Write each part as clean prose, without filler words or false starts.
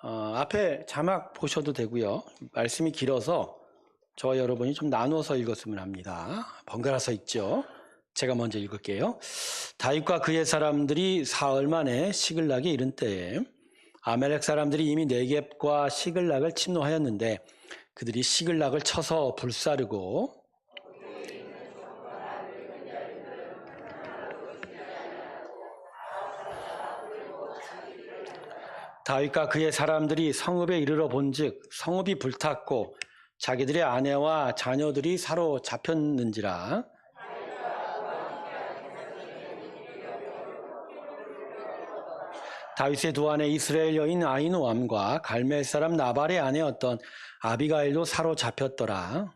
앞에 자막 보셔도 되고요. 말씀이 길어서 저와 여러분이 좀 나눠서 읽었으면 합니다. 번갈아서 읽죠. 제가 먼저 읽을게요. 다윗과 그의 사람들이 사흘 만에 시글락에 이른 때에 아멜렉 사람들이 이미 네겝과 시글락을 침노하였는데 그들이 시글락을 쳐서 불사르고 다윗과 그의 사람들이 성읍에 이르러 본즉 성읍이 불탔고 자기들의 아내와 자녀들이 사로잡혔는지라. 다윗의 두 아내 이스라엘 여인 아히노암과 갈멜 사람 나발의 아내였던 아비가일도 사로잡혔더라.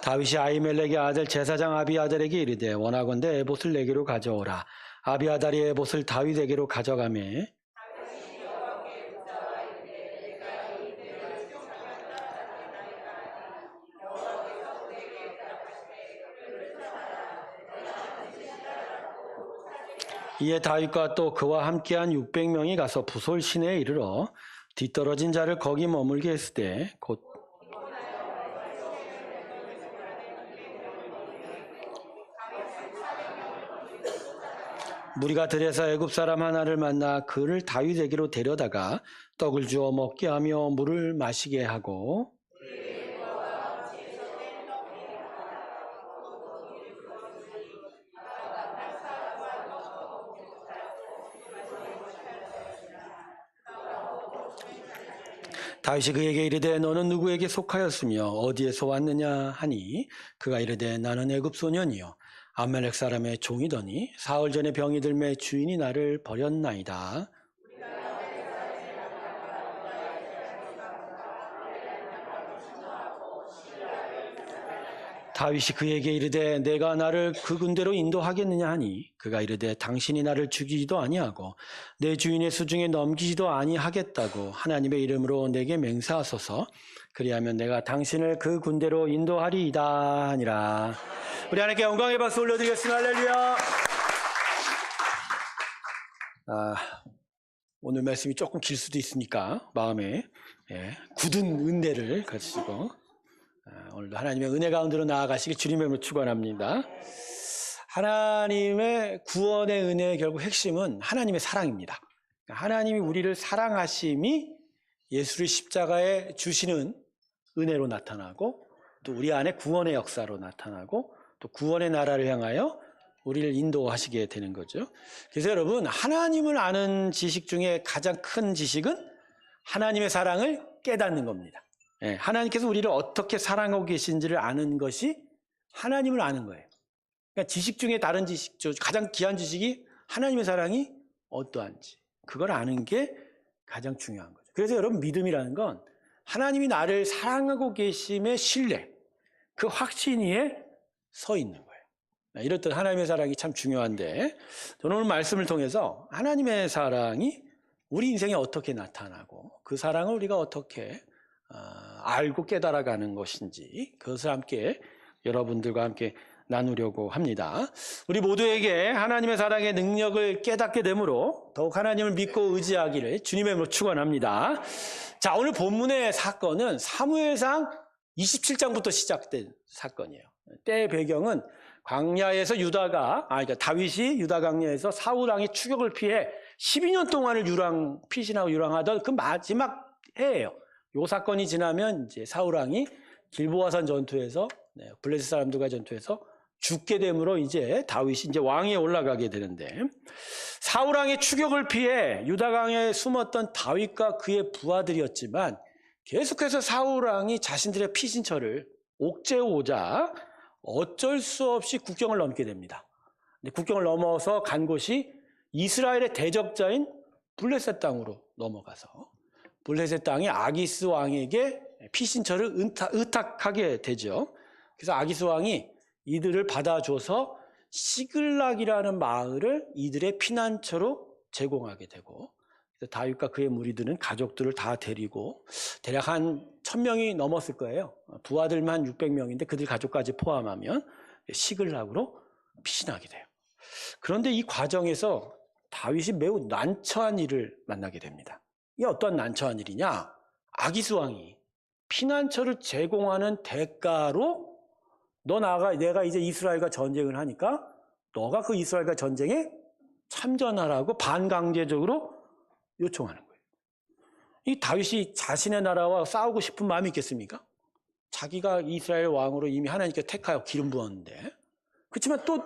다윗이 아히멜렉의 아들 제사장 아비아달에게 이르되 원하건대 에봇을 내게로 가져오라. 아비아달이 에봇을 다윗에게로 가져가매 이에 다윗과 또 그와 함께한 600명이 가서 부솔 시내에 이르러 뒤떨어진 자를 거기 머물게 했으되 곧 무리가 들에서 애굽 사람 하나를 만나 그를 다윗에게로 데려다가 떡을 주어 먹게 하며 물을 마시게 하고 다윗이 그에게 이르되 너는 누구에게 속하였으며 어디에서 왔느냐 하니 그가 이르되 나는 애굽 소년이요 아멜렉 사람의 종이더니 사흘 전에 병이 들매 주인이 나를 버렸나이다. 다윗이 그에게 이르되 내가 나를 그 군대로 인도하겠느냐 하니 그가 이르되 당신이 나를 죽이지도 아니하고 내 주인의 수중에 넘기지도 아니하겠다고 하나님의 이름으로 내게 맹세하소서. 그리하면 내가 당신을 그 군대로 인도하리이다 하니라. 우리 하나님께 영광의 박수 올려드리겠습니다. 할렐루야. 오늘 말씀이 조금 길 수도 있으니까 마음에 굳은 은혜를 가지시고 오늘도 하나님의 은혜 가운데로 나아가시길 주님의 이름으로 축원합니다. 하나님의 구원의 은혜의 결국 핵심은 하나님의 사랑입니다. 하나님이 우리를 사랑하심이 예수를 십자가에 주시는 은혜로 나타나고 또 우리 안에 구원의 역사로 나타나고 또 구원의 나라를 향하여 우리를 인도하시게 되는 거죠. 그래서 여러분, 하나님을 아는 지식 중에 가장 큰 지식은 하나님의 사랑을 깨닫는 겁니다. 하나님께서 우리를 어떻게 사랑하고 계신지를 아는 것이 하나님을 아는 거예요. 그러니까 지식 중에 다른 지식, 가장 귀한 지식이 하나님의 사랑이 어떠한지 그걸 아는 게 가장 중요한 거죠. 그래서 여러분, 믿음이라는 건 하나님이 나를 사랑하고 계심의 신뢰, 그 확신 위에 서 있는 거예요. 이럴 때 하나님의 사랑이 참 중요한데 저는 오늘 말씀을 통해서 하나님의 사랑이 우리 인생에 어떻게 나타나고 그 사랑을 우리가 어떻게 알고 깨달아가는 것인지 그것을 함께 여러분들과 함께 나누려고 합니다. 우리 모두에게 하나님의 사랑의 능력을 깨닫게 되므로 더욱 하나님을 믿고 의지하기를 주님의 이름으로 축원합니다. 자, 오늘 본문의 사건은 사무엘상 27장부터 시작된 사건이에요. 때의 배경은 광야에서 그러니까 다윗이 유다 광야에서 사울 왕의 추격을 피해 12년 동안을 피신하고 유랑하던 그 마지막 해예요. 이 사건이 지나면 이제 사울 왕이 길보아산 전투에서 블레셋 사람들과 전투에서 죽게 되므로 이제 다윗이 이제 왕위에 올라가게 되는데 사울 왕의 추격을 피해 유다 광야에 숨었던 다윗과 그의 부하들이었지만 계속해서 사울 왕이 자신들의 피신처를 옥죄오자 어쩔 수 없이 국경을 넘게 됩니다. 근데 국경을 넘어서 간 곳이 이스라엘의 대적자인 블레셋 땅으로 넘어가서 블레셋 땅이 아기스 왕에게 피신처를 의탁하게 되죠. 그래서 아기스 왕이 이들을 받아줘서 시글락이라는 마을을 이들의 피난처로 제공하게 되고 그래서 다윗과 그의 무리들은 가족들을 다 데리고 대략 한 1000명이 넘었을 거예요. 부하들만 600명인데 그들 가족까지 포함하면 시글락으로 피신하게 돼요. 그런데 이 과정에서 다윗이 매우 난처한 일을 만나게 됩니다. 이게 어떤 난처한 일이냐? 아기스 왕이 피난처를 제공하는 대가로 내가 이제 이스라엘과 전쟁을 하니까 너가 그 이스라엘과 전쟁에 참전하라고 반강제적으로 요청하는 거예요. 이 다윗이 자신의 나라와 싸우고 싶은 마음이 있겠습니까? 자기가 이스라엘 왕으로 이미 하나님께 택하여 기름 부었는데, 그렇지만 또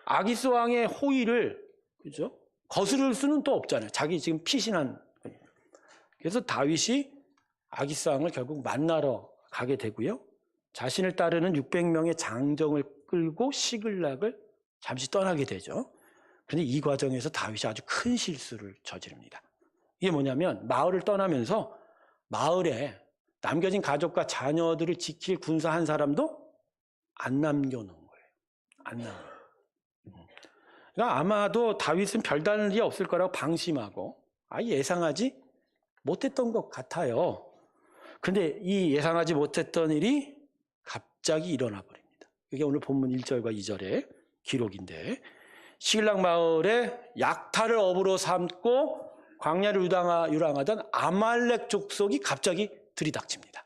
아기스 왕의 호의를, 그죠? 거스를 수는 또 없잖아요. 자기 지금 피신한 거니까. 그래서 다윗이 아기스 왕을 결국 만나러 가게 되고요. 자신을 따르는 600명의 장정을 끌고 시글락을 잠시 떠나게 되죠. 그런데 이 과정에서 다윗이 아주 큰 실수를 저지릅니다. 이게 뭐냐면 마을을 떠나면서 마을에 남겨진 가족과 자녀들을 지킬 군사 한 사람도 안 남겨놓은 거예요. 안 남겨놓은. 그러니까 아마도 다윗은 별다른 일이 없을 거라고 방심하고 아예 예상하지 못했던 것 같아요. 근데 이 예상하지 못했던 일이 갑자기 일어나 버립니다. 이게 오늘 본문 1절과 2절의 기록인데, 시글락 마을에 약탈을 업으로 삼고 광야를 유랑하던 아말렉 족속이 갑자기 들이닥칩니다.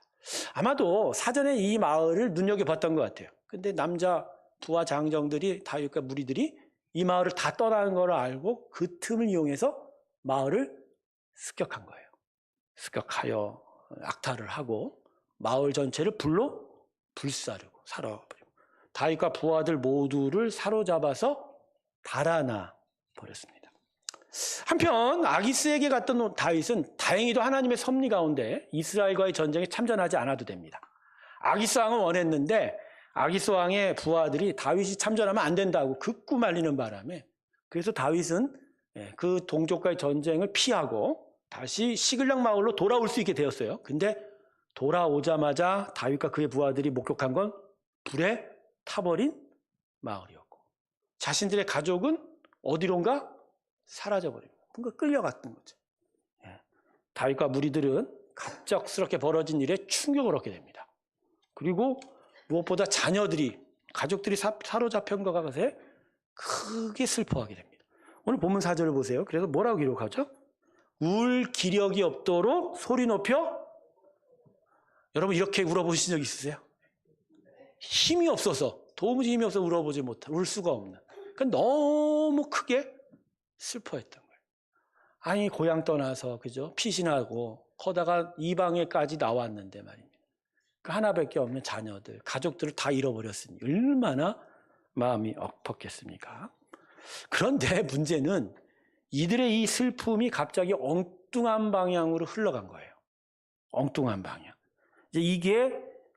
아마도 사전에 이 마을을 눈여겨봤던 것 같아요. 근데 남자 부하 장정들이 다윗과 무리들이 이 마을을 다 떠나는 걸 알고 그 틈을 이용해서 마을을 습격한 거예요. 습격하여 약탈을 하고 마을 전체를 불로 불사르고 살아버리고 다윗과 부하들 모두를 사로잡아서 달아나 버렸습니다. 한편 아기스에게 갔던 다윗은 다행히도 하나님의 섭리 가운데 이스라엘과의 전쟁에 참전하지 않아도 됩니다. 아기스 왕은 원했는데 아기스 왕의 부하들이 다윗이 참전하면 안 된다고 극구 말리는 바람에, 그래서 다윗은 그 동족과의 전쟁을 피하고 다시 시글락 마을로 돌아올 수 있게 되었어요. 근데 돌아오자마자 다윗과 그의 부하들이 목격한 건 불에 타버린 마을이었고, 자신들의 가족은 어디론가 사라져버립니다. 뭔가 끌려갔던 거죠. 다윗과 무리들은 갑작스럽게 벌어진 일에 충격을 얻게 됩니다. 그리고 무엇보다 가족들이 사로잡힌 것에 크게 슬퍼하게 됩니다. 오늘 본문 4절을 보세요. 그래서 뭐라고 기록하죠? 울 기력이 없도록 소리 높여. 여러분 이렇게 울어보신 적 있으세요? 힘이 없어서, 도무지 힘이 없어서 울어보지 못한, 울 수가 없는. 그러니까 너무 크게 슬퍼했던 거예요. 아니 고향 떠나서 그죠? 피신하고 거다가 이방에까지 나왔는데 말입니다. 그 하나밖에 없는 자녀들, 가족들을 다 잃어버렸으니 얼마나 마음이 엎었겠습니까? 그런데 문제는 이들의 이 슬픔이 갑자기 엉뚱한 방향으로 흘러간 거예요. 엉뚱한 방향. 이게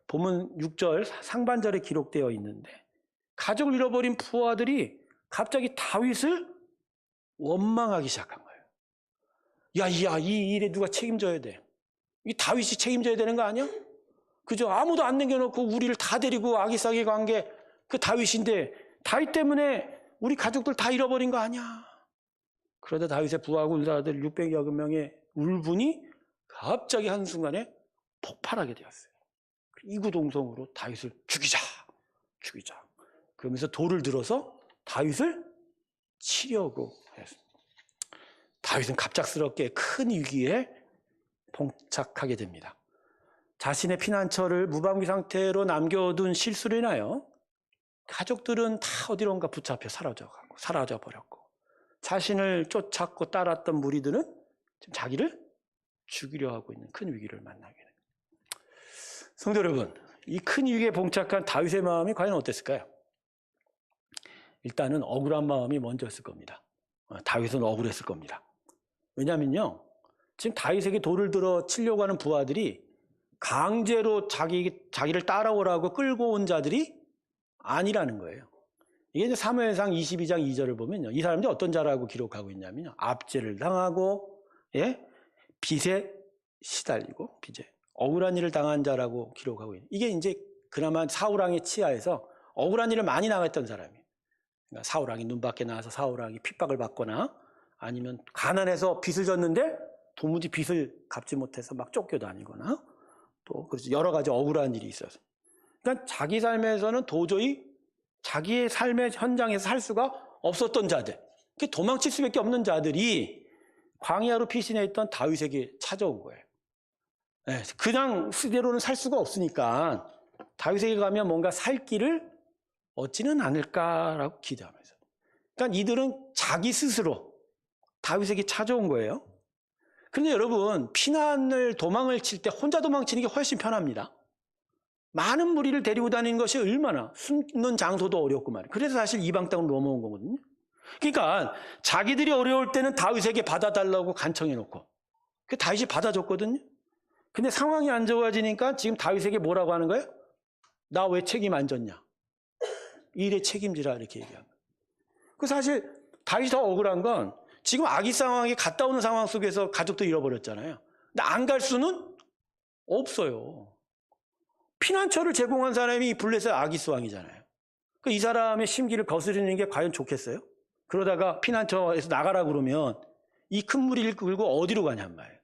보면 6절 상반절에 기록되어 있는데, 가족을 잃어버린 부하들이 갑자기 다윗을 원망하기 시작한 거예요. 야, 이 일에 누가 책임져야 돼? 이 다윗이 책임져야 되는 거 아니야? 그죠? 아무도 안 남겨놓고 우리를 다 데리고 아기싸게 간 게 그 다윗인데, 다윗 때문에 우리 가족들 다 잃어버린 거 아니야? 그러다 다윗의 부하고 울다들 600여 명의 울분이 갑자기 한순간에 폭발하게 되었어요. 이구동성으로 다윗을 죽이자. 그러면서 돌을 들어서 다윗을 치려고 했습니다. 다윗은 갑작스럽게 큰 위기에 봉착하게 됩니다. 자신의 피난처를 무방비 상태로 남겨둔 실수로 인하여 가족들은 다 어디론가 붙잡혀 사라져 버렸고, 자신을 쫓았고 따랐던 무리들은 지금 자기를 죽이려 하고 있는 큰 위기를 만나게 됩니다. 성도 여러분, 이 큰 위기에 봉착한 다윗의 마음이 과연 어땠을까요? 일단은 억울한 마음이 먼저였을 겁니다. 다윗은 억울했을 겁니다. 왜냐면요, 지금 다윗에게 돌을 들어 치려고 하는 부하들이 강제로 자기를 따라오라고 끌고 온 자들이 아니라는 거예요. 이게 이제 사무엘상 22장 2절을 보면요, 이 사람들이 어떤 자라고 기록하고 있냐면요, 압제를 당하고 빚에 시달리고 억울한 일을 당한 자라고 기록하고 있는, 이게 이제 그나마 사울왕의 치하에서 억울한 일을 많이 당했던 사람이에요. 그러니까 사울왕이 눈 밖에 나와서 사울왕이 핍박을 받거나, 아니면 가난해서 빚을 졌는데 도무지 빚을 갚지 못해서 막 쫓겨다니거나 또 그렇지 여러 가지 억울한 일이 있어서. 그러니까 자기 삶에서는 도저히 자기의 삶의 현장에서 살 수가 없었던 자들, 도망칠 수밖에 없는 자들이 광야로 피신해 있던 다윗에게 찾아온 거예요. 네, 그냥 그대로는 살 수가 없으니까 다윗에게 가면 뭔가 살 길을 얻지는 않을까라고 기대하면서. 그러니까 이들은 자기 스스로 다윗에게 찾아온 거예요. 그런데 여러분, 피난을 도망을 칠 때 혼자 도망치는 게 훨씬 편합니다. 많은 무리를 데리고 다니는 것이 얼마나 숨는 장소도 어렵고 말이에요. 그래서 사실 이방 땅으로 넘어온 거거든요. 그러니까 자기들이 어려울 때는 다윗에게 받아달라고 간청해 놓고 다윗이 받아줬거든요. 근데 상황이 안 좋아지니까 지금 다윗에게 뭐라고 하는 거예요? 나 왜 책임 안 졌냐? 이 일에 책임지라 이렇게 얘기한 거예요. 그 사실 다윗이 더 억울한 건 지금 아기 상황에 갔다 오는 상황 속에서 가족도 잃어버렸잖아요. 근데 안 갈 수는 없어요. 피난처를 제공한 사람이 블레셋 아기스 왕이잖아요. 그 이 사람의 심기를 거스르는 게 과연 좋겠어요? 그러다가 피난처에서 나가라 그러면 이 큰 무리를 끌고 어디로 가냔 말이에요.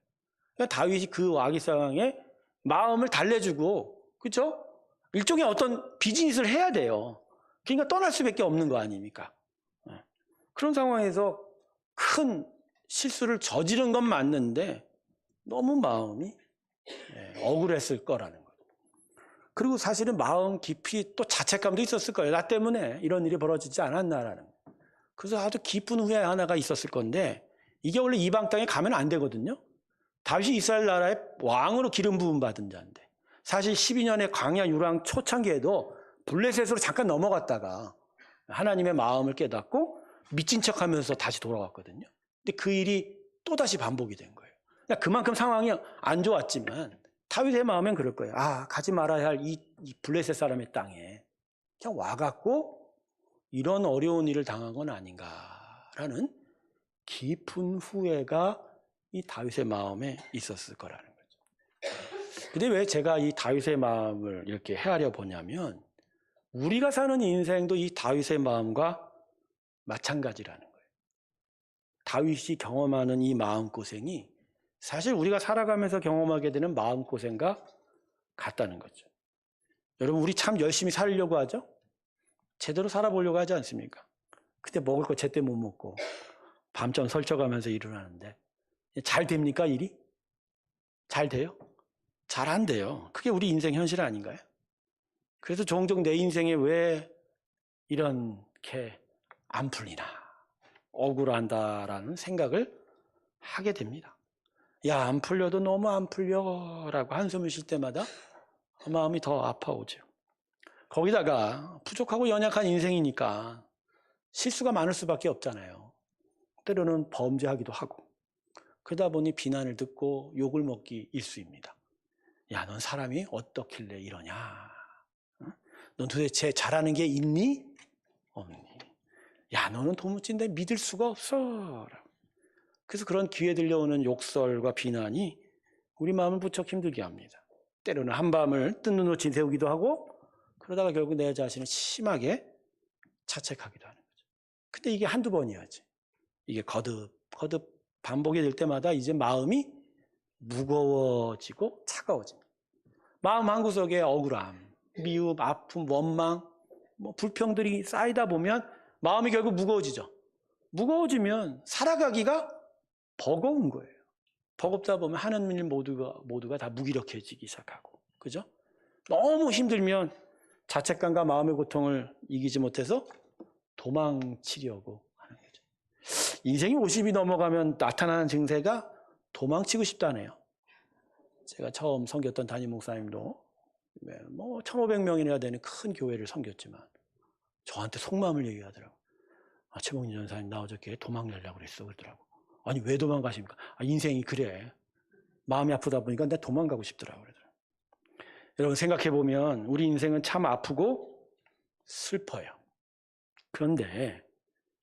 그러니까 다윗이 그 아기스 왕의 마음을 달래주고, 그렇죠? 일종의 어떤 비즈니스를 해야 돼요. 그러니까 떠날 수밖에 없는 거 아닙니까? 그런 상황에서 큰 실수를 저지른 건 맞는데 너무 마음이 억울했을 거라는 거예요. 그리고 사실은 마음 깊이 또 자책감도 있었을 거예요. 나 때문에 이런 일이 벌어지지 않았나라는 거예요. 그래서 아주 깊은 후회 하나가 있었을 건데 이게 원래 이방 땅에 가면 안 되거든요. 다윗이 이스라엘 나라의 왕으로 기름 부음 받은 자인데 사실 12년의 광야 유랑 초창기에도 블레셋으로 잠깐 넘어갔다가 하나님의 마음을 깨닫고 미친 척하면서 다시 돌아왔거든요. 근데 그 일이 또다시 반복이 된 거예요. 그러니까 그만큼 상황이 안 좋았지만 다윗의 마음엔 그럴 거예요. 아, 가지 말아야 할 이 블레셋 사람의 땅에 그냥 와갖고 이런 어려운 일을 당한 건 아닌가라는 깊은 후회가 이 다윗의 마음에 있었을 거라는 거죠. 근데 왜 제가 이 다윗의 마음을 이렇게 헤아려 보냐면 우리가 사는 인생도 이 다윗의 마음과 마찬가지라는 거예요. 다윗이 경험하는 이 마음고생이 사실 우리가 살아가면서 경험하게 되는 마음고생과 같다는 거죠. 여러분, 우리 참 열심히 살려고 하죠? 제대로 살아보려고 하지 않습니까? 근데 먹을 거 제때 못 먹고 밤잠 설쳐가면서 일을 하는데 잘 됩니까, 일이? 잘 돼요? 잘 안 돼요. 그게 우리 인생 현실 아닌가요? 그래서 종종 내 인생에 왜 이렇게 안 풀리나, 억울한다라는 생각을 하게 됩니다. 야, 안 풀려도 너무 안 풀려라고 한숨을 쉴 때마다 마음이 더 아파오죠. 거기다가 부족하고 연약한 인생이니까 실수가 많을 수밖에 없잖아요. 때로는 범죄하기도 하고 그러다 보니 비난을 듣고 욕을 먹기 일쑤입니다. 야, 넌 사람이 어떻길래 이러냐? 넌 도대체 잘하는 게 있니? 없니? 야, 너는 도무지 믿을 수가 없어. 그래서 그런 귀에 들려오는 욕설과 비난이 우리 마음을 부쩍 힘들게 합니다. 때로는 한밤을 뜬 눈으로 지새우기도 하고 그러다가 결국 내 자신을 심하게 자책하기도 하는 거죠. 근데 이게 한두 번이야지. 이게 거듭 반복이 될 때마다 이제 마음이 무거워지고 차가워집니다. 마음 한구석에 억울함, 미움, 아픔, 원망, 불평들이 쌓이다 보면 마음이 결국 무거워지죠. 무거워지면 살아가기가 버거운 거예요. 버겁다 보면 하는 일 모두가 다 무기력해지기 시작하고, 그죠? 너무 힘들면 자책감과 마음의 고통을 이기지 못해서 도망치려고 하는 거죠. 인생이 50이 넘어가면 나타나는 증세가 도망치고 싶다네요. 제가 처음 섬겼던 담임 목사님도 1,500명이나 되는 큰 교회를 섬겼지만 저한테 속마음을 얘기하더라고요. 아, 최봉진 전사님, 나 어저께 도망가려고 그랬어. 그러더라고. 아니, 왜 도망가십니까? 아, 인생이 그래. 마음이 아프다 보니까 나 도망가고 싶더라고요. 그러더라고요. 여러분, 생각해보면 우리 인생은 참 아프고 슬퍼요. 그런데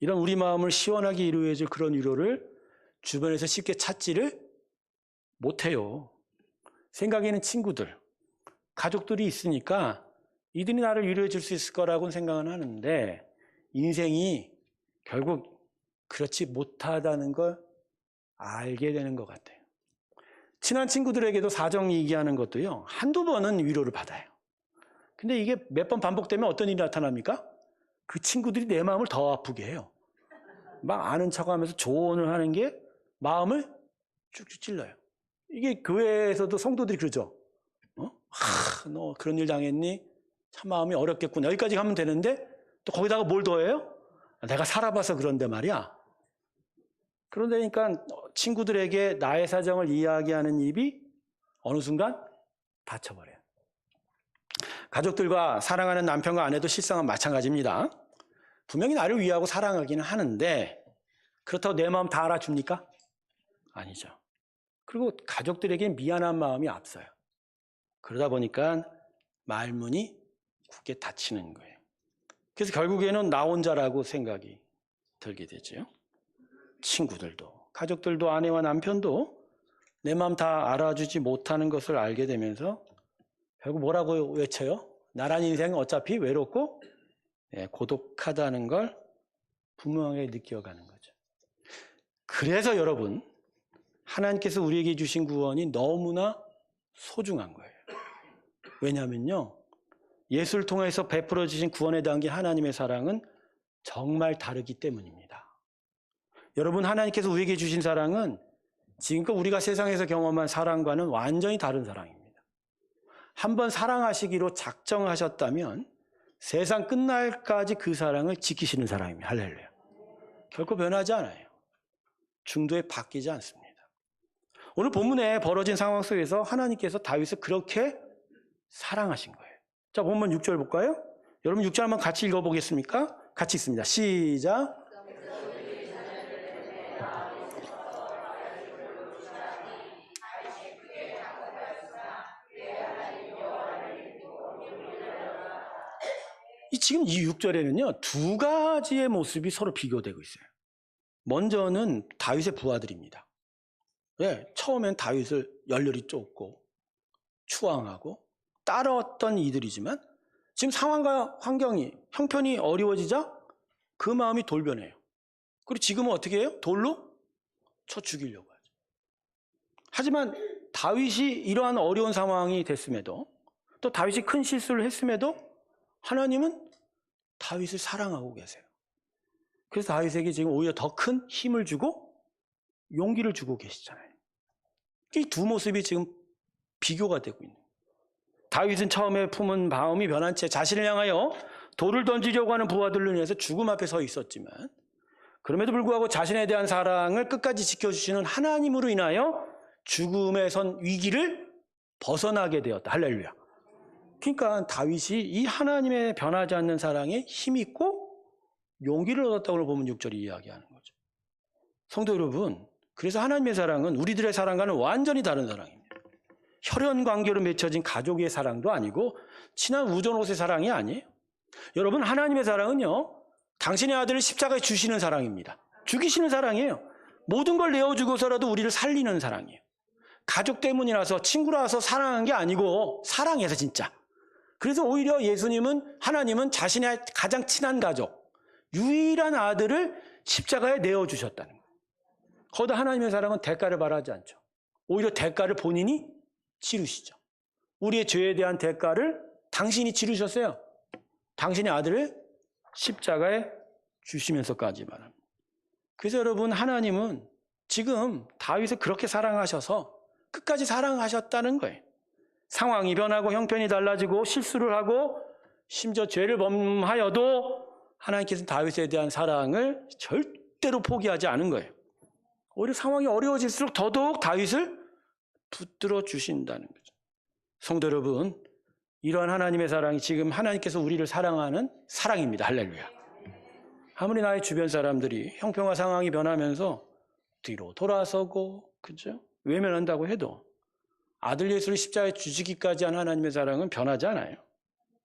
이런 우리 마음을 시원하게 위로해줄 그런 위로를 주변에서 쉽게 찾지를 못해요. 생각에는 친구들, 가족들이 있으니까 이들이 나를 위로해줄 수 있을 거라고는 생각은 하는데 인생이 결국 그렇지 못하다는 걸 알게 되는 것 같아요. 친한 친구들에게도 사정 얘기하는 것도요, 한두 번은 위로를 받아요. 근데 이게 몇 번 반복되면 어떤 일이 나타납니까? 그 친구들이 내 마음을 더 아프게 해요. 막 아는 척하면서 조언을 하는 게 마음을 쭉쭉 찔러요. 이게 교회에서도 성도들이 그러죠. 너 그런 일 당했니? 참 마음이 어렵겠구나. 여기까지 가면 되는데 또 거기다가 뭘 더해요? 내가 살아봐서 그런데 말이야. 그런데니까 친구들에게 나의 사정을 이야기하는 입이 어느 순간 닫혀버려요. 가족들과 사랑하는 남편과 아내도 실상은 마찬가지입니다. 분명히 나를 위하고 사랑하기는 하는데 그렇다고 내 마음 다 알아줍니까? 아니죠. 그리고 가족들에게 미안한 마음이 앞서요. 그러다 보니까 말문이 굳게 닫히는 거예요. 그래서 결국에는 나 혼자라고 생각이 들게 되죠. 친구들도, 가족들도, 아내와 남편도 내 마음 다 알아주지 못하는 것을 알게 되면서 결국 뭐라고 외쳐요? 나란 인생은 어차피 외롭고 고독하다는 걸 분명하게 느껴가는 거죠. 그래서 여러분, 하나님께서 우리에게 주신 구원이 너무나 소중한 거예요. 왜냐하면요, 예수를 통해서 베풀어 주신 구원에 담긴 하나님의 사랑은 정말 다르기 때문입니다. 여러분, 하나님께서 우리에게 주신 사랑은 지금껏 우리가 세상에서 경험한 사랑과는 완전히 다른 사랑입니다. 한번 사랑하시기로 작정하셨다면 세상 끝날까지 그 사랑을 지키시는 사랑입니다. 할렐루야. 결코 변하지 않아요. 중도에 바뀌지 않습니다. 오늘 본문에 벌어진 상황 속에서 하나님께서 다윗을 그렇게 사랑하신 거예요. 자, 본문 6절 볼까요? 여러분 6절 한번 같이 읽어보겠습니까? 같이 읽습니다. 시작. 지금 이 6절에는요, 두 가지의 모습이 서로 비교되고 있어요. 먼저는 다윗의 부하들입니다. 처음엔 다윗을 열렬히 쫓고 추앙하고 따라왔던 이들이지만 지금 상황과 환경이, 형편이 어려워지자 그 마음이 돌변해요. 그리고 지금은 어떻게 해요? 돌로 쳐 죽이려고 하죠. 하지만 다윗이 이러한 어려운 상황이 됐음에도, 또 다윗이 큰 실수를 했음에도 하나님은 다윗을 사랑하고 계세요. 그래서 다윗에게 지금 오히려 더 큰 힘을 주고 용기를 주고 계시잖아요. 이 두 모습이 지금 비교가 되고 있는 거예요. 다윗은 처음에 품은 마음이 변한 채 자신을 향하여 돌을 던지려고 하는 부하들로 인해서 죽음 앞에 서 있었지만, 그럼에도 불구하고 자신에 대한 사랑을 끝까지 지켜주시는 하나님으로 인하여 죽음에 선 위기를 벗어나게 되었다. 할렐루야. 그러니까 다윗이 이 하나님의 변하지 않는 사랑에 힘있고 용기를 얻었다고 보면 6절이 이야기하는 거죠. 성도 여러분, 그래서 하나님의 사랑은 우리들의 사랑과는 완전히 다른 사랑입니다. 혈연 관계로 맺혀진 가족의 사랑도 아니고 친한 우정으로서의 사랑이 아니에요. 여러분, 하나님의 사랑은요, 당신의 아들을 십자가에 주시는 사랑입니다. 죽이시는 사랑이에요. 모든 걸 내어주고서라도 우리를 살리는 사랑이에요. 가족 때문이라서, 친구라서 사랑한 게 아니고 사랑해서 진짜. 그래서 오히려 예수님은, 하나님은 자신의 가장 친한 가족, 유일한 아들을 십자가에 내어주셨다는 거예요. 거기다 하나님의 사랑은 대가를 바라지 않죠. 오히려 대가를 본인이 치르시죠. 우리의 죄에 대한 대가를 당신이 치르셨어요. 당신의 아들을 십자가에 주시면서까지 말합니다. 그래서 여러분, 하나님은 지금 다윗을 그렇게 사랑하셔서 끝까지 사랑하셨다는 거예요. 상황이 변하고 형편이 달라지고 실수를 하고 심지어 죄를 범하여도 하나님께서는 다윗에 대한 사랑을 절대로 포기하지 않은 거예요. 오히려 상황이 어려워질수록 더더욱 다윗을 붙들어 주신다는 거죠. 성도 여러분, 이러한 하나님의 사랑이 지금 하나님께서 우리를 사랑하는 사랑입니다. 할렐루야. 아무리 나의 주변 사람들이 형편과 상황이 변하면서 뒤로 돌아서고, 그죠? 외면한다고 해도 아들 예수를 십자가에 주시기까지 한 하나님의 사랑은 변하지 않아요.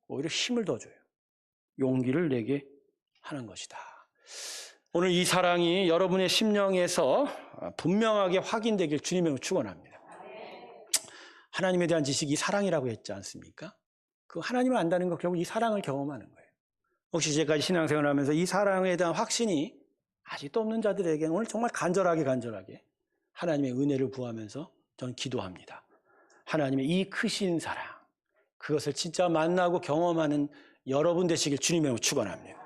오히려 힘을 더 줘요. 용기를 내게 하는 것이다. 오늘 이 사랑이 여러분의 심령에서 분명하게 확인되길 주님의 축원합니다. 하나님에 대한 지식이 사랑이라고 했지 않습니까? 그 하나님을 안다는 건 결국 이 사랑을 경험하는 거예요. 혹시 이제까지 신앙생활을 하면서 이 사랑에 대한 확신이 아직도 없는 자들에게는 오늘 정말 간절하게 하나님의 은혜를 구하면서 저는 기도합니다. 하나님의 이 크신 사랑, 그것을 진짜 만나고 경험하는 여러분 되시길 주님의 이름으로 축원합니다.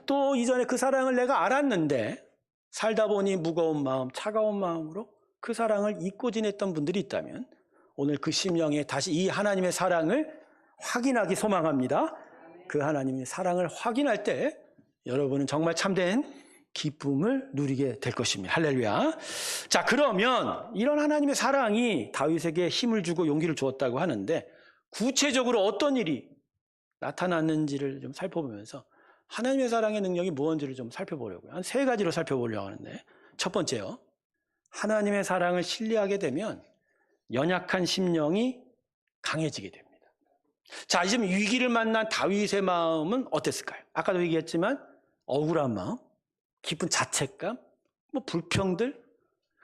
또 이전에 그 사랑을 내가 알았는데 살다 보니 무거운 마음, 차가운 마음으로 그 사랑을 잊고 지냈던 분들이 있다면 오늘 그 심령에 다시 이 하나님의 사랑을 확인하기 소망합니다. 그 하나님의 사랑을 확인할 때 여러분은 정말 참된 기쁨을 누리게 될 것입니다. 할렐루야. 자, 그러면 이런 하나님의 사랑이 다윗에게 힘을 주고 용기를 주었다고 하는데 구체적으로 어떤 일이 나타났는지를 좀 살펴보면서 하나님의 사랑의 능력이 무엇인지를 좀 살펴보려고요. 한 3가지로 살펴보려고 하는데, 첫 번째요. 하나님의 사랑을 신뢰하게 되면 연약한 심령이 강해지게 됩니다. 자, 지금 위기를 만난 다윗의 마음은 어땠을까요? 아까도 얘기했지만 억울한 마음, 깊은 자책감, 불평들.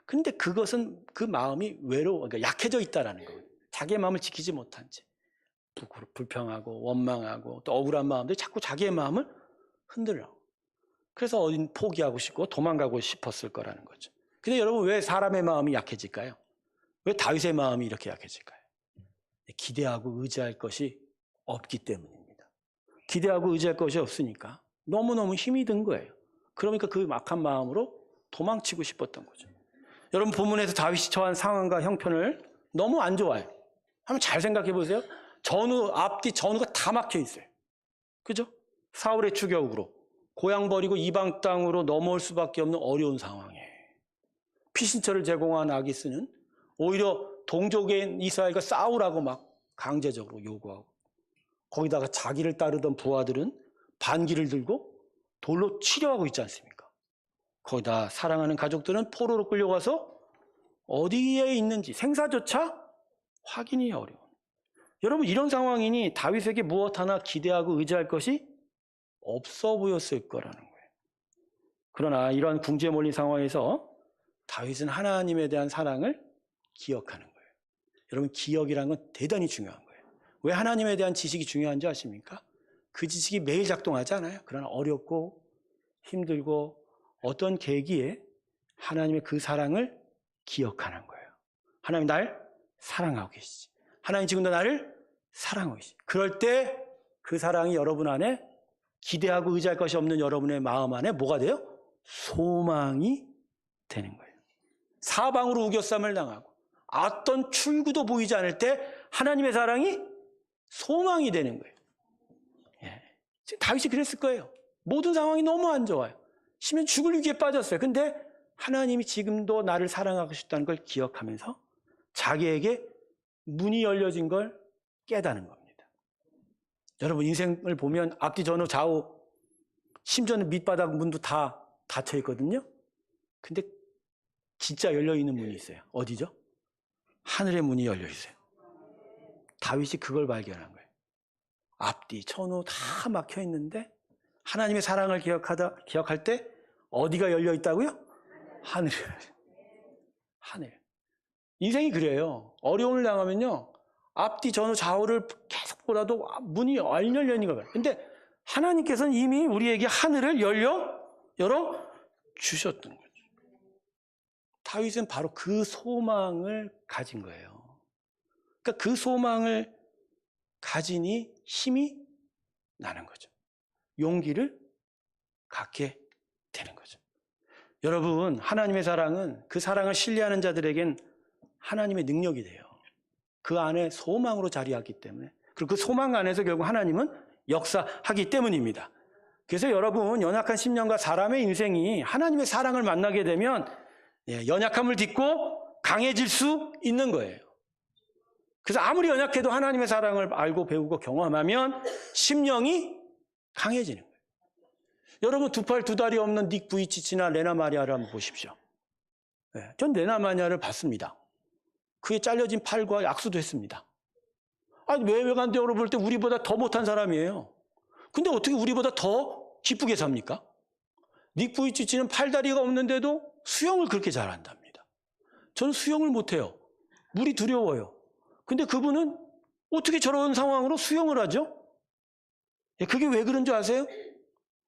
근데 그것은 그 마음이 그러니까 약해져 있다라는 거예요. 자기의 마음을 지키지 못한 채 불평하고 원망하고 또 억울한 마음들이 자꾸 자기의 마음을 흔들어. 그래서 어딘 포기하고 싶고 도망가고 싶었을 거라는 거죠. 근데 여러분, 왜 사람의 마음이 약해질까요? 왜 다윗의 마음이 이렇게 약해질까요? 기대하고 의지할 것이 없기 때문입니다. 기대하고 의지할 것이 없으니까 너무너무 힘이 든 거예요. 그러니까 그 막한 마음으로 도망치고 싶었던 거죠. 여러분, 본문에서 다윗이 처한 상황과 형편을 너무 안 좋아요. 한번 잘 생각해 보세요. 앞뒤 전후가 다 막혀 있어요. 그죠? 사울의 추격으로 고향 버리고 이방 땅으로 넘어올 수밖에 없는 어려운 상황에 피신처를 제공한 아기스는 오히려 동족인 이스라엘과 싸우라고 막 강제적으로 요구하고, 거기다가 자기를 따르던 부하들은 반기를 들고 돌로 치려하고 있지 않습니까? 거기다 사랑하는 가족들은 포로로 끌려가서 어디에 있는지 생사조차 확인이 어려운. 여러분, 이런 상황이니 다윗에게 무엇 하나 기대하고 의지할 것이 없어 보였을 거라는 거예요. 그러나 이러한 궁지에 몰린 상황에서 다윗은 하나님에 대한 사랑을 기억하는 거예요. 여러분, 기억이라는 건 대단히 중요한 거예요. 왜 하나님에 대한 지식이 중요한지 아십니까? 그 지식이 매일 작동하지 않아요. 그러나 어렵고 힘들고 어떤 계기에 하나님의 그 사랑을 기억하는 거예요. 하나님 날 사랑하고 계시지. 하나님 지금도 나를 사랑하고 계시지. 그럴 때 그 사랑이 여러분 안에, 기대하고 의지할 것이 없는 여러분의 마음 안에 뭐가 돼요? 소망이 되는 거예요. 사방으로 우겨쌈을 당하고 어떤 출구도 보이지 않을 때 하나님의 사랑이 소망이 되는 거예요. 지금 다윗이 그랬을 거예요. 모든 상황이 너무 안 좋아요. 심지어 죽을 위기에 빠졌어요. 근데 하나님이 지금도 나를 사랑하고 싶다는 걸 기억하면서 자기에게 문이 열려진 걸 깨닫는 겁니다. 여러분, 인생을 보면 앞뒤 전후 좌우, 심지어는 밑바닥 문도 다 닫혀 있거든요. 근데 진짜 열려있는 문이 있어요. 어디죠? 하늘의 문이 열려 있어요. 다윗이 그걸 발견한 거예요. 앞뒤 전후 다 막혀 있는데 하나님의 사랑을 기억할 때 어디가 열려 있다고요? 하늘. 인생이 그래요. 어려움을 당하면요, 앞뒤 전후 좌우를 계속 보라도 문이 안 열려 있는 거예요. 근데 하나님께서는 이미 우리에게 하늘을 열어 주셨던 거죠. 다윗은 바로 그 소망을 가진 거예요. 그러니까 그 소망을 가지니 힘이 나는 거죠. 용기를 갖게 되는 거죠. 여러분, 하나님의 사랑은, 그 사랑을 신뢰하는 자들에겐 하나님의 능력이 돼요. 그 안에 소망으로 자리하기 때문에, 그리고 그 소망 안에서 결국 하나님은 역사하기 때문입니다. 그래서 여러분, 연약한 심령과 사람의 인생이 하나님의 사랑을 만나게 되면 연약함을 딛고 강해질 수 있는 거예요. 그래서 아무리 연약해도 하나님의 사랑을 알고 배우고 경험하면 심령이 강해지는 거예요. 여러분, 두 팔 두 다리 없는 닉 부이치치나 레나 마리아를 한번 보십시오. 전 레나 마리아를 봤습니다. 그의 잘려진 팔과 약수도 했습니다. 아니, 외관적으로 볼 때 우리보다 더 못한 사람이에요. 근데 어떻게 우리보다 더 기쁘게 삽니까? 닉 부이치치는 팔다리가 없는데도 수영을 그렇게 잘한답니다. 저는 수영을 못해요. 물이 두려워요. 근데 그분은 어떻게 저런 상황으로 수영을 하죠? 그게 왜 그런 줄 아세요?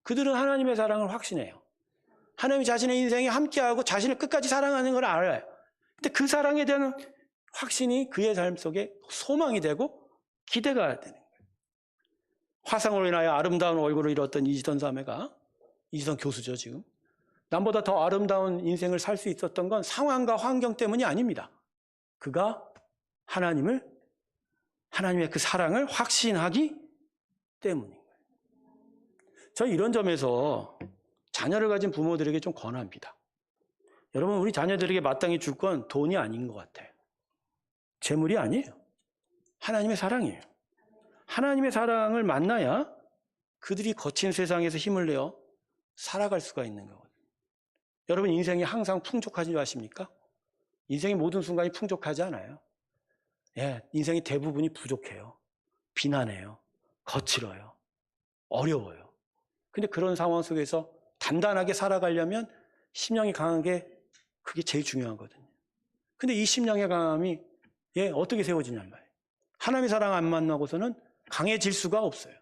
그들은 하나님의 사랑을 확신해요. 하나님이 자신의 인생에 함께하고 자신을 끝까지 사랑하는 걸 알아요. 근데 그 사랑에 대한 확신이 그의 삶 속에 소망이 되고 기대가 되는 거예요. 화상으로 인하여 아름다운 얼굴을 잃었던 이지선 자매가, 이지선 교수죠 지금, 남보다 더 아름다운 인생을 살 수 있었던 건 상황과 환경 때문이 아닙니다. 그가 하나님의 그 사랑을 확신하기 때문인 거예요. 저는 이런 점에서 자녀를 가진 부모들에게 좀 권합니다. 여러분, 우리 자녀들에게 마땅히 줄 건 돈이 아닌 것 같아요. 재물이 아니에요. 하나님의 사랑이에요. 하나님의 사랑을 만나야 그들이 거친 세상에서 힘을 내어 살아갈 수가 있는 거거든요. 여러분, 인생이 항상 풍족하지 아십니까? 인생의 모든 순간이 풍족하지 않아요. 예, 인생의 대부분이 부족해요. 비난해요. 거칠어요. 어려워요. 근데 그런 상황 속에서 단단하게 살아가려면 심령이 강한 게 그게 제일 중요하거든요. 근데 이 심령의 강함이 어떻게 세워지냐는 말이에요. 하나님의 사랑 안 만나고서는 강해질 수가 없어요.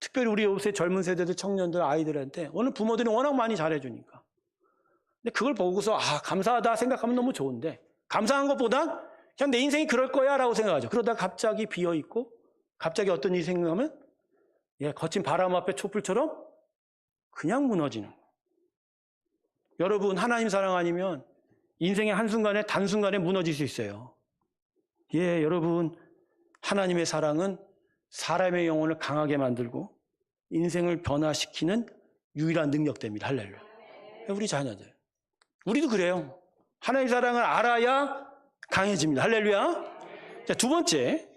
특별히 우리 요새 젊은 세대들, 청년들, 아이들한테 오늘 부모들이 워낙 많이 잘해주니까. 근데 그걸 보고서 감사하다 생각하면 너무 좋은데, 감사한 것보단 그냥 내 인생이 그럴 거야 라고 생각하죠. 그러다가 갑자기 비어있고 갑자기 어떤 일이 생각하면 거친 바람 앞에 촛불처럼 그냥 무너지는 거예요. 여러분, 하나님 사랑 아니면 인생의 한순간에 단순간에 무너질 수 있어요. 여러분, 하나님의 사랑은 사람의 영혼을 강하게 만들고 인생을 변화시키는 유일한 능력됩니다. 할렐루야. 우리 자녀들, 우리도 그래요. 하나님의 사랑을 알아야 강해집니다. 할렐루야. 자, 두 번째,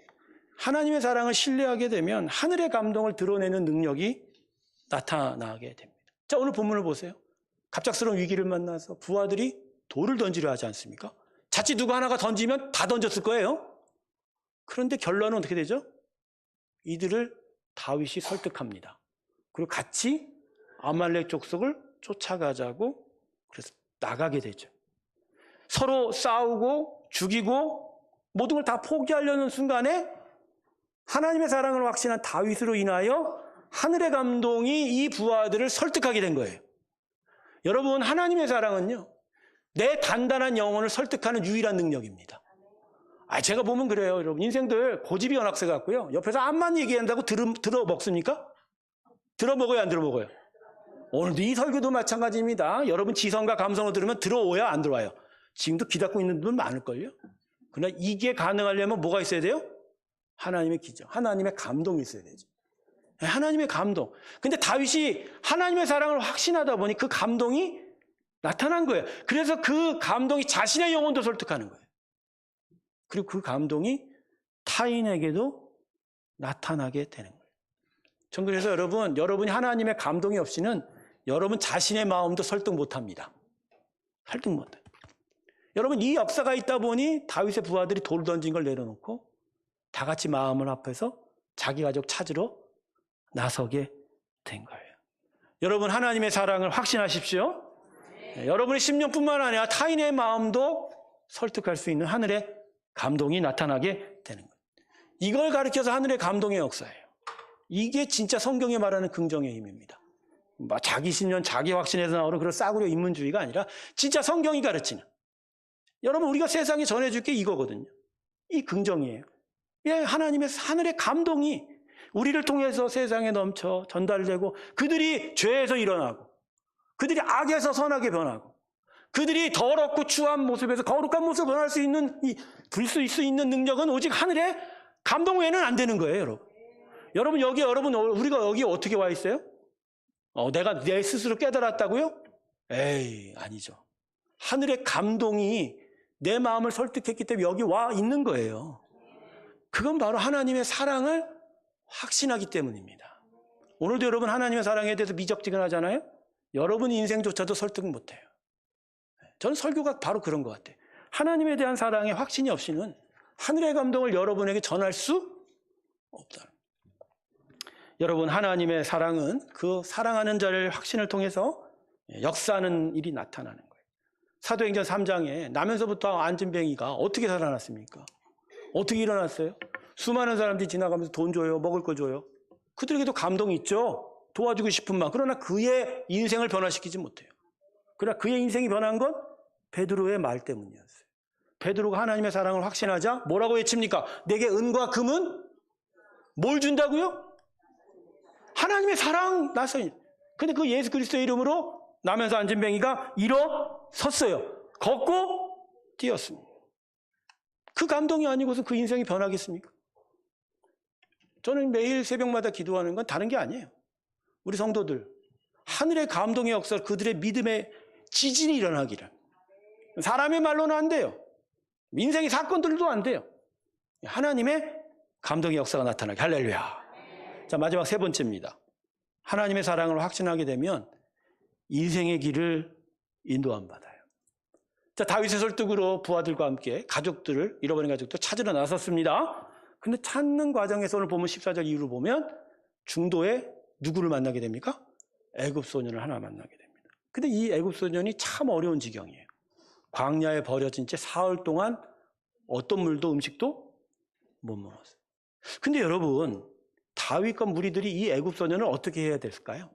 하나님의 사랑을 신뢰하게 되면 하늘의 감동을 드러내는 능력이 나타나게 됩니다. 자, 오늘 본문을 보세요. 갑작스러운 위기를 만나서 부하들이 돌을 던지려 하지 않습니까? 자칫 누구 하나가 던지면 다 던졌을 거예요. 그런데 결론은 어떻게 되죠? 이들을 다윗이 설득합니다. 그리고 같이 아말렉 족속을 쫓아가자고 그래서 나가게 되죠. 서로 싸우고 죽이고 모든 걸 다 포기하려는 순간에 하나님의 사랑을 확신한 다윗으로 인하여 하늘의 감동이 이 부하들을 설득하게 된 거예요. 여러분, 하나님의 사랑은요, 내 단단한 영혼을 설득하는 유일한 능력입니다. 제가 보면 그래요. 여러분, 인생들 고집이 연학생 같고요. 옆에서 암만 얘기한다고 들어 먹습니까? 들어 먹어요, 안 들어 먹어요? 오늘도 이 설교도 마찬가지입니다. 여러분, 지성과 감성을 들으면 들어오요, 안 들어와요? 지금도 귀 닫고 있는 분 많을걸요? 그러나 이게 가능하려면 뭐가 있어야 돼요? 하나님의 기적, 하나님의 감동이 있어야 되죠. 하나님의 감동. 근데 다윗이 하나님의 사랑을 확신하다 보니 그 감동이 나타난 거예요. 그래서 그 감동이 자신의 영혼도 설득하는 거예요. 그리고 그 감동이 타인에게도 나타나게 되는 거예요. 전 그래서 여러분이 하나님의 감동이 없이는 여러분 자신의 마음도 설득 못합니다. 설득 못해요. 여러분, 이 역사가 있다 보니 다윗의 부하들이 돌 던진 걸 내려놓고 다 같이 마음을 합해서 자기 가족 찾으러 나서게 된 거예요. 여러분, 하나님의 사랑을 확신하십시오. 여러분의 심령뿐만 아니라 타인의 마음도 설득할 수 있는 하늘의 감동이 나타나게 되는 거예요. 이걸 가르쳐서 하늘의 감동의 역사예요. 이게 진짜 성경이 말하는 긍정의 힘입니다. 자기 신념, 자기 확신에서 나오는 그런 싸구려 인문주의가 아니라 진짜 성경이 가르치는, 여러분, 우리가 세상에 전해줄 게 이거거든요. 이 긍정이에요. 하나님의 하늘의 감동이 우리를 통해서 세상에 넘쳐 전달되고, 그들이 죄에서 일어나고, 그들이 악에서 선하게 변하고, 그들이 더럽고 추한 모습에서 거룩한 모습을 변할 수 있는, 불 수 있는 능력은 오직 하늘의 감동 외에는 안 되는 거예요, 여러분. 우리가 여기 어떻게 와 있어요? 내가 내 스스로 깨달았다고요? 에이, 아니죠. 하늘의 감동이 내 마음을 설득했기 때문에 여기 와 있는 거예요. 그건 바로 하나님의 사랑을 확신하기 때문입니다. 오늘도 여러분, 하나님의 사랑에 대해서 미적지근하잖아요? 여러분 인생조차도 설득 못해요. 저는 설교가 바로 그런 것 같아요. 하나님에 대한 사랑의 확신이 없이는 하늘의 감동을 여러분에게 전할 수 없다. 여러분, 하나님의 사랑은 그 사랑하는 자를 확신을 통해서 역사하는 일이 나타나는 거예요. 사도행전 3장에 나면서부터 안진뱅이가 어떻게 살아났습니까? 어떻게 일어났어요? 수많은 사람들이 지나가면서 돈 줘요, 먹을 거 줘요. 그들에게도 감동이 있죠. 도와주고 싶은 마음. 그러나 그의 인생을 변화시키지 못해요. 그러나 그의 인생이 변한 건 베드로의 말 때문이었어요. 베드로가 하나님의 사랑을 확신하자 뭐라고 외칩니까? 내게 은과 금은 뭘 준다고요? 하나님의 사랑 나서니. 근데 그 예수 그리스도의 이름으로 나면서 앉은 뱅이가 일어섰어요. 걷고 뛰었습니다. 그 감동이 아니고서 그 인생이 변하겠습니까? 저는 매일 새벽마다 기도하는 건 다른 게 아니에요. 우리 성도들, 하늘의 감동의 역사, 그들의 믿음의 지진이 일어나기를. 사람의 말로는 안 돼요. 인생의 사건들도 안 돼요. 하나님의 감동의 역사가 나타나게. 할렐루야. 자, 마지막 세 번째입니다. 하나님의 사랑을 확신하게 되면 인생의 길을 인도함 받아요. 자, 다윗의 설득으로 부하들과 함께 가족들을, 잃어버린 가족들 찾으러 나섰습니다. 근데 찾는 과정에서 오늘 보면 14절 이후로 보면 중도에 누구를 만나게 됩니까? 애굽 소년을 하나 만나게 됩니다. 근데 이 애굽 소년이 참 어려운 지경이에요. 광야에 버려진 채 사흘 동안 어떤 물도 음식도 못 먹었어요. 근데 여러분, 다윗과 무리들이 이 애굽 소년을 어떻게 해야 될까요?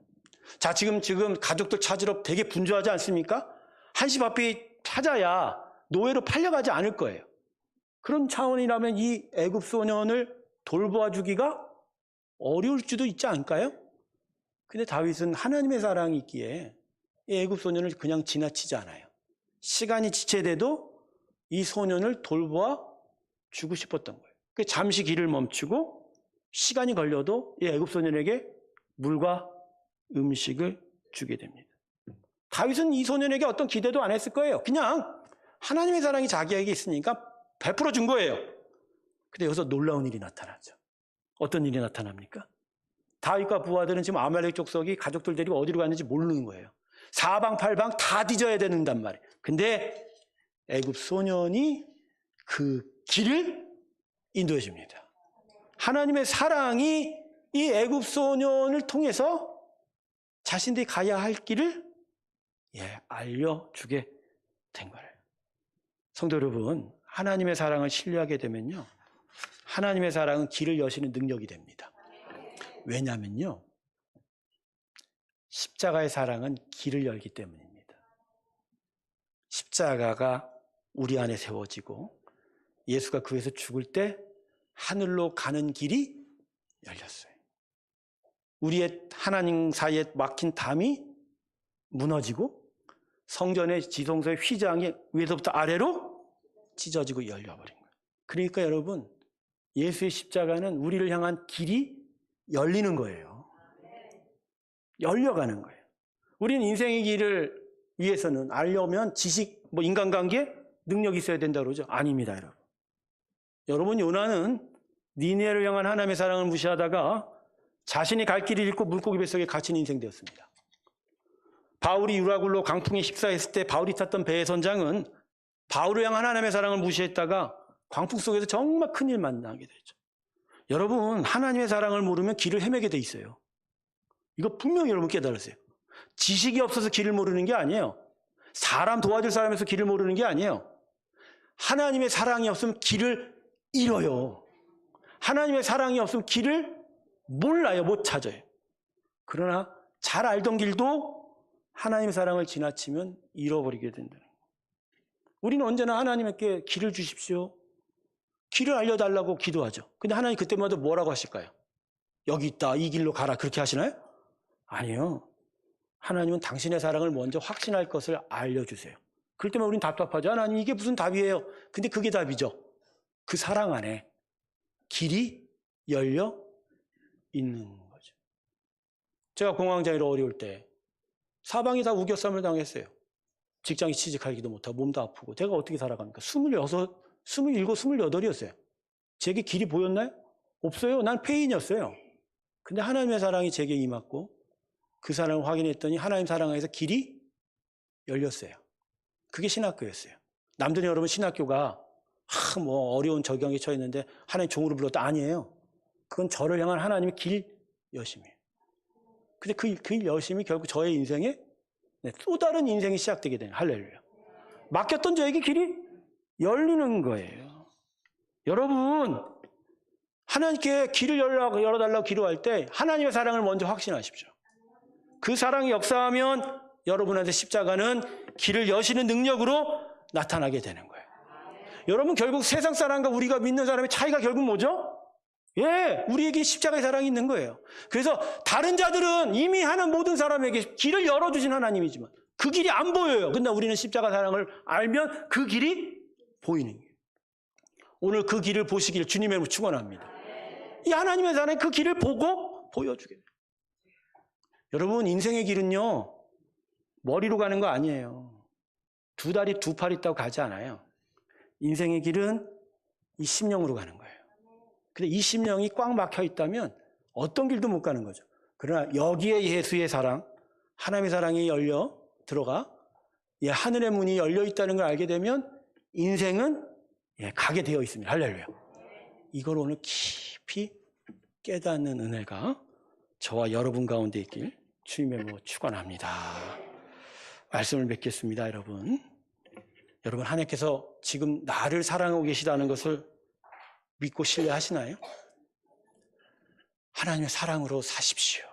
자, 지금 가족들 찾으러 되게 분주하지 않습니까? 한시 앞에 찾아야 노예로 팔려가지 않을 거예요. 그런 차원이라면 이 애굽 소년을 돌보아 주기가 어려울 수도 있지 않을까요? 근데 다윗은 하나님의 사랑이 있기에 이 애굽 소년을 그냥 지나치지 않아요. 시간이 지체돼도 이 소년을 돌보아 주고 싶었던 거예요. 잠시 길을 멈추고 시간이 걸려도 이 애굽 소년에게 물과 음식을 주게 됩니다. 다윗은 이 소년에게 어떤 기대도 안 했을 거예요. 그냥 하나님의 사랑이 자기에게 있으니까 베풀어 준 거예요. 근데 여기서 놀라운 일이 나타나죠. 어떤 일이 나타납니까? 다윗과 부하들은 지금 아말렉 족속이 가족들 데리고 어디로 갔는지 모르는 거예요. 사방팔방 다 뒤져야 된단 말이에요. 근데 애굽 소년이 그 길을 인도해 줍니다. 하나님의 사랑이 이 애굽 소년을 통해서 자신들이 가야 할 길을 알려주게 된 거예요. 성도 여러분, 하나님의 사랑을 신뢰하게 되면요, 하나님의 사랑은 길을 여시는 능력이 됩니다. 왜냐면요, 십자가의 사랑은 길을 열기 때문입니다. 십자가가 우리 안에 세워지고 예수가 그 위에서 죽을 때 하늘로 가는 길이 열렸어요. 우리의 하나님 사이에 막힌 담이 무너지고 성전의 지성소의 휘장이 위에서부터 아래로 찢어지고 열려버린 거예요. 그러니까 여러분, 예수의 십자가는 우리를 향한 길이 열리는 거예요. 열려가는 거예요. 우리는 인생의 길을 위해서는 알려면 지식, 인간관계, 능력이 있어야 된다고 그러죠. 아닙니다, 여러분. 여러분, 요나는 니느웨를 향한 하나님의 사랑을 무시하다가 자신이 갈 길을 잃고 물고기 뱃속에 갇힌 인생 되었습니다. 바울이 유라굴로 강풍에 식사했을 때 바울이 탔던 배의 선장은 바울을 향한 하나님의 사랑을 무시했다가 광풍 속에서 정말 큰일 만나게 되죠. 여러분, 하나님의 사랑을 모르면 길을 헤매게 돼 있어요. 이거 분명히 여러분 깨달으세요. 지식이 없어서 길을 모르는 게 아니에요. 사람 도와줄 사람에서 길을 모르는 게 아니에요. 하나님의 사랑이 없으면 길을 잃어요. 하나님의 사랑이 없으면 길을 몰라요. 못 찾아요. 그러나 잘 알던 길도 하나님의 사랑을 지나치면 잃어버리게 된다는 거예요. 우리는 언제나 하나님께 길을 주십시오, 길을 알려달라고 기도하죠. 근데 하나님 그때마다 뭐라고 하실까요? 여기 있다, 이 길로 가라, 그렇게 하시나요? 아니요. 하나님은 당신의 사랑을 먼저 확신할 것을 알려주세요. 그럴 때만 우리는 답답하죠. 하나님, 이게 무슨 답이에요? 근데 그게 답이죠. 그 사랑 안에 길이 열려 있는 거죠. 제가 공황장애로 어려울 때 사방이 다 우겨쌈을 당했어요. 직장에 취직하기도 못하고 몸도 아프고. 제가 어떻게 살아갑니까? 26, 27, 28이었어요. 제게 길이 보였나요? 없어요. 난 폐인이었어요. 근데 하나님의 사랑이 제게 임했고 그 사랑을 확인했더니 하나님 사랑 안에서 길이 열렸어요. 그게 신학교였어요. 남들이 여러분 신학교가 어려운 적용에 처했는데 하나님 종으로 불렀다. 아니에요. 그건 저를 향한 하나님의 길 여심이에요. 근데 그 여심이 결국 저의 인생에 또 다른 인생이 시작되게 되는, 할렐루야. 맡겼던 저에게 길이 열리는 거예요. 여러분, 하나님께 길을 열어달라고 기도할 때 하나님의 사랑을 먼저 확신하십시오. 그 사랑이 역사하면 여러분한테 십자가는 길을 여시는 능력으로 나타나게 되는 거예요. 여러분 결국 세상 사람과 우리가 믿는 사람의 차이가 결국 뭐죠? 예, 우리에게 십자가의 사랑이 있는 거예요. 그래서 다른 자들은 이미 하는 모든 사람에게 길을 열어주신 하나님이지만 그 길이 안 보여요. 근데 우리는 십자가 사랑을 알면 그 길이 보이는 거예요. 오늘 그 길을 보시길 주님의 이름으로 축원합니다. 이 하나님의 사랑이 그 길을 보고 보여주게 돼요. 여러분 인생의 길은요 머리로 가는 거 아니에요. 두 다리 두 팔 있다고 가지 않아요. 인생의 길은 이 심령으로 가는 거예요. 근데 이 심령이 꽉 막혀 있다면 어떤 길도 못 가는 거죠. 그러나 여기에 예수의 사랑, 하나님의 사랑이 열려 들어가 하늘의 문이 열려 있다는 걸 알게 되면 인생은 가게 되어 있습니다. 할렐루야. 이걸 오늘 깊이 깨닫는 은혜가 저와 여러분 가운데 있길 주님의 이름으로 축원합니다. 말씀을 맺겠습니다, 여러분. 여러분 하나님께서 지금 나를 사랑하고 계시다는 것을 믿고 신뢰하시나요? 하나님의 사랑으로 사십시오.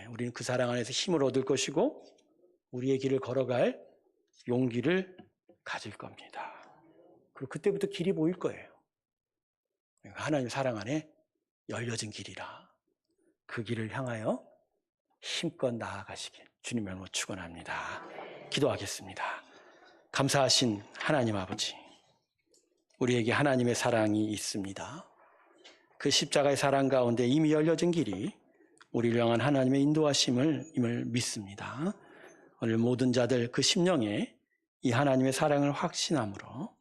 우리는 그 사랑 안에서 힘을 얻을 것이고 우리의 길을 걸어갈 용기를 가질 겁니다. 그리고 그때부터 길이 보일 거예요. 하나님의 사랑 안에 열려진 길이라 그 길을 향하여 힘껏 나아가시길 주님의 이름으로 축원합니다. 기도하겠습니다. 감사하신 하나님 아버지, 우리에게 하나님의 사랑이 있습니다. 그 십자가의 사랑 가운데 이미 열려진 길이 우리를 향한 하나님의 인도하심을 믿습니다. 오늘 모든 자들 그 심령에 이 하나님의 사랑을 확신함으로